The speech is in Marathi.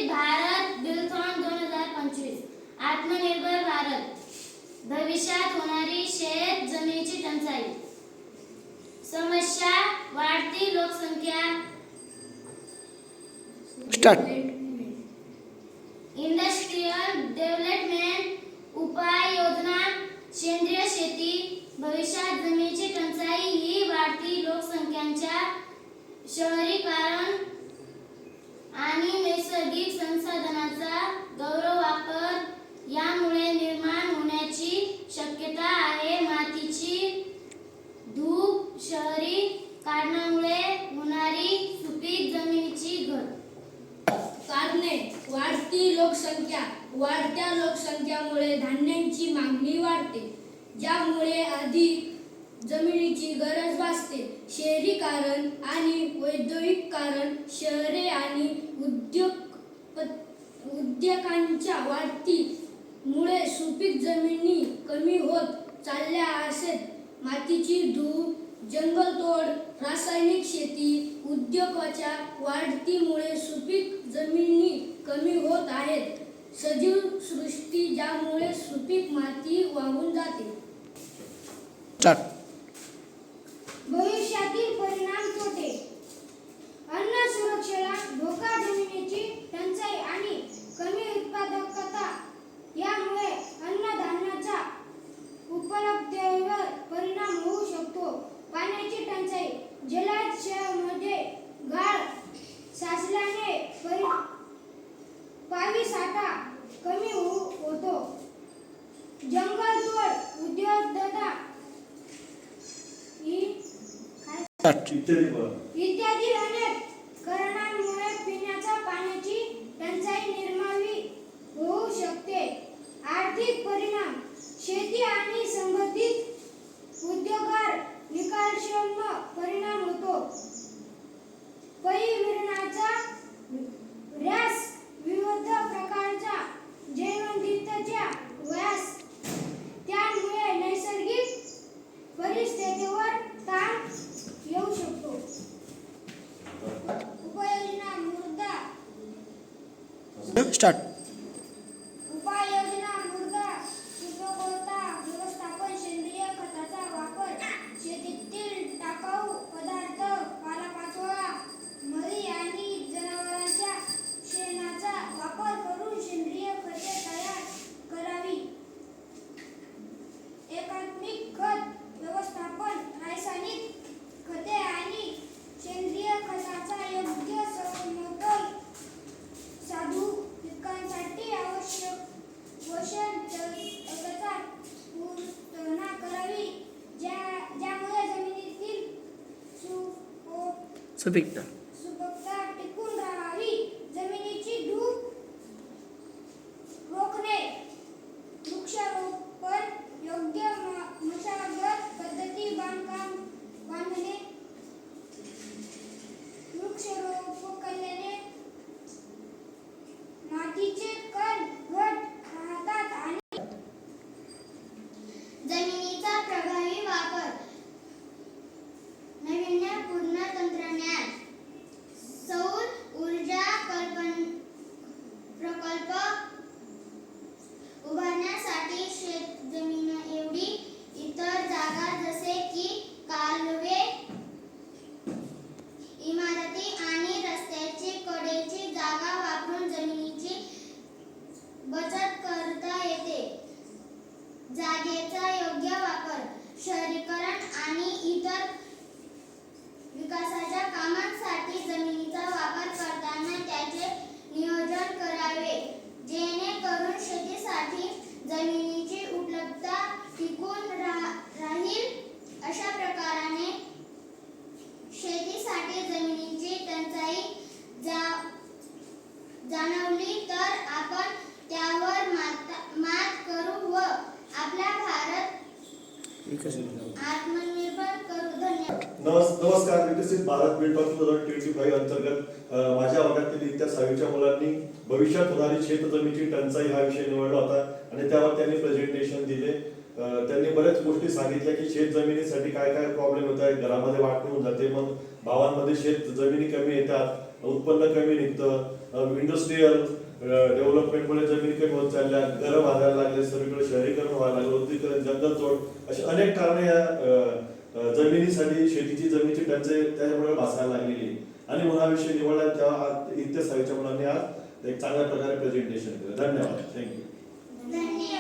विकसित भारत बिलथॉन 2025 आत्मनिर्भर भारत भविष्यात होणारी शेत जमिनीची टंचाई समस्या वाढती लोकसंख्या इंडस्ट्रियल डेव्हलपमेंट उपाययोजना सेंद्रिय शेती भविष्यात जमिनीची टंचाई ही वाढती लोकसंख्यांच्या शहरीकरण आणि नैसर्गिक संसाधनांचा गौरव वापर यामुळे निर्माण होण्याची शक्यता आहे. मातीची धूप शहरीकरणामुळे होणारी सुपीक जमिनीची घट कारणे वाढती लोकसंख्या वाढत्या लोकसंख्यामुळे धान्याची मागणी वाढते ज्यामुळे अधिक जमिनीची गरज भासते. शहरीकरण आणि औद्योगिकीकरण शहरे आणि उद्योगांच्या वाढीमुळे सुपीक जमिनी कमी होत चालल्या आहेत. मातीची धूप जंगलतोड रासायनिक शेती उद्योगाच्या वाढीमुळे सुपीक जमिनी कमी होत आहेत. सजीव सृष्टी ज्यामुळे सुपीक माती वाहून जाते. भविष्यातील परिणाम तोटे अन्न सुरक्षेला धोका जमिनीची टंचाई आणि कमी उत्पादकता यामुळे अन्नधान्याच्या उपलब्धतेवर परिणाम होऊ शकतो. पाण्याची टंचाई जलाशयामध्ये गाळ साचल्याने पाणीसाठा कमी होतो. जंगलतोड उद्योगधंदा इत्यादी अनेक कारणांमुळे पिण्याच्या पाण्याची टंचाई निर्माण होऊ शकते. आर्थिक परिणाम शेती आणि संबंधित उद्योगावर विकासात्मक परिणाम होतो. पर्यावरणाचा ऱ्हास विविध प्रकारच्या जैवविविधतेचा ऱ्हास त्यामुळे नैसर्गिक परिस्थितीवर ताण येऊ शकतो. उपाययोजना मृदा सुपीकता व्यवस्थापन सेंद्रिय खताचा वापर शेतीतील टाकाऊ पदार्थ पालापाचोळा मळी आणि जनावरांच्या शेणाचा वापर करून सेंद्रिय खते तयार करावी. एकात्मिक खत व्यवस्थापन रासायनिक खते आणि सेंद्रिय खताचा योग्य समतोल साधून पिकांसाठी आवश्यक पोषण तत्वांचा पूर्तता करावी ज्यामुळे जमिनीतील सुपीकता टिकून राहावी. जमिनीची धूप रोखणे वृक्षारोपण योग्य मशागत पद्धती बांधणे वृक्षारोपण केल्याने मातीचे कण घट राहतात आणि जमिनीचा प्रभावी वापर नाविन्यपूर्ण तंत्रज्ञान सौर ऊर्जा प्रकल्प उभारण्यासाठी शेतजमिनीएवढी इतर जागा जसे की कालवे इमारती आणि रस्त्याची कडेची जागा वापरून जमिनीची बचत करता येते. जागेचा योग्य वापर शहरीकरण आणि इतर विकासाच्या कामांसाठी जमिनीचा वापर करताना त्याचे नियोजन करावे जेणेकरून शेतीसाठी जमिनीची उपलब्धता टिकून राहील. अशा प्रकाराने शेतीसाठी जमिनीची टंचाई जाणवली तर आपण त्यावर मात करू व आपला भारत आत्मनिर्भर करू. धन्यवाद. नमस्कार. विकसित भारत बिलथॉन 2025 अंतर्गत माझ्या वर्गातील इयत्ता 6वीच्या मुलांनी भविष्यात होणारी शेतजमिनीची टंचाई हा विषय निवडला होता आणि त्यावर त्यांनी प्रेझेंटेशन दिले. त्यांनी बऱ्याच गोष्टी सांगितल्या की शेत जमिनीसाठी काय काय प्रॉब्लेम होत आहेत. घरामध्ये वाटणी होऊन जाते, मग भावांमध्ये शेत जमिनी कमी येतात, उत्पन्न कमी निघतं, इंडस्ट्रीयल डेव्हलपमेंटमुळे जमीन कमी होत चालल्या, घरं बांधायला लागले, सगळीकडे शहरीकरण व्हायला लागलं, औद्योगिकरण, जंगलतोड अशी अनेक कारणे या जमिनीसाठी शेतीची जमिनीची टंचाई त्याच्यामुळे भासायला लागलेली आहे. आणि म्हणून हा विषय निवडला तेव्हा इतिहास सहावीच्या मुलांनी आज एक चांगल्या प्रकारे प्रेझेंटेशन केलं. धन्यवाद. थँक्यू. धन्यवाद.